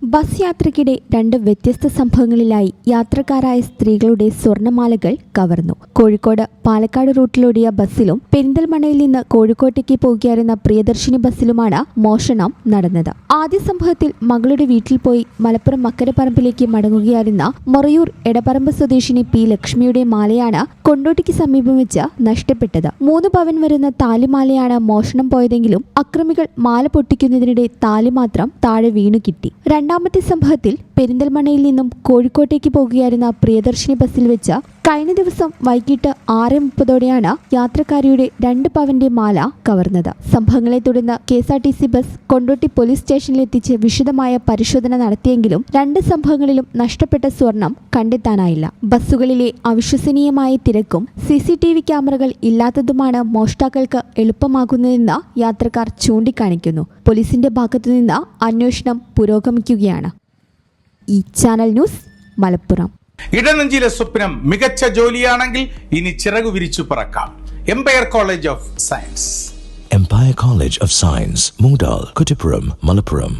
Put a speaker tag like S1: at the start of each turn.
S1: Bus യാത്രയ്ക്കിടെ രണ്ട് വ്യത്യസ്ത സംഭവങ്ങളിലായി യാത്രക്കാരായ സ്ത്രീകളുടെ സ്വർണമാലകൾ കവർന്നു. കോഴിക്കോട് പാലക്കാട് റൂട്ടിലോടിയ ബസ്സിലും പെരിന്തൽമണ്ണയിൽ നിന്ന് കോഴിക്കോട്ടേക്ക് പോകുകയായിരുന്ന പ്രിയദർശിനി ബസ്സിലുമാണ് മോഷണം നടന്നത്. ആദ്യ സംഭവത്തിൽ മകളുടെ വീട്ടിൽ പോയി മലപ്പുറം മക്കരപ്പറമ്പിലേക്ക് മടങ്ങുകയായിരുന്ന മൊറയൂർ എടപ്പറമ്പ് സ്വദേശിനി പി ലക്ഷ്മിയുടെ മാലയാണ് കൊണ്ടോട്ടിക്ക് സമീപം വെച്ച് നഷ്ടപ്പെട്ടത്. 3 പവൻ വരുന്ന താലിമാലയാണ് മോഷണം പോയതെങ്കിലും അക്രമികൾ മാല പൊട്ടിക്കുന്നതിനിടെ താലി മാത്രം താഴെ വീണു കിട്ടി. രണ്ടാമത്തെ സംഭവത്തിൽ പെരിന്തൽമണ്ണയിൽ നിന്നും കോഴിക്കോട്ടേക്ക് പോകുകയായിരുന്ന പ്രിയദർശിനി ബസ്സിൽ വെച്ച് കഴിഞ്ഞ ദിവസം വൈകിട്ട് 6:30 യാത്രക്കാരിയുടെ 2 പവന്റെ മാല കവർന്നത്. സംഭവങ്ങളെ തുടർന്ന് KSRTC ബസ് കൊണ്ടോട്ടി പോലീസ് സ്റ്റേഷനിലെത്തിച്ച് വിശദമായ പരിശോധന നടത്തിയെങ്കിലും 2 സംഭവങ്ങളിലും നഷ്ടപ്പെട്ട സ്വർണം കണ്ടെത്താനായില്ല. ബസ്സുകളിലെ അവിശ്വസനീയമായ തിരക്കും CCTV ക്യാമറകൾ ഇല്ലാത്തതുമാണ് മോഷ്ടാക്കൾക്ക് എളുപ്പമാകുന്നതെന്ന് യാത്രക്കാർ ചൂണ്ടിക്കാണിക്കുന്നു. പോലീസിന്റെ ഭാഗത്തുനിന്ന് അന്വേഷണം പുരോഗമിക്കുകയാണ്. ഈ ചാനൽ ന്യൂസ് മലപ്പുറം.
S2: ഇടനെഞ്ചിലെ സ്വപ്നം മികച്ച ജോലിയാണെങ്കിൽ ഇനി ചിറകു വിരിച്ചു പറക്കാം. Empire College of Science.
S3: Empire College of Science, Moondal, Kuttipuram, Malappuram.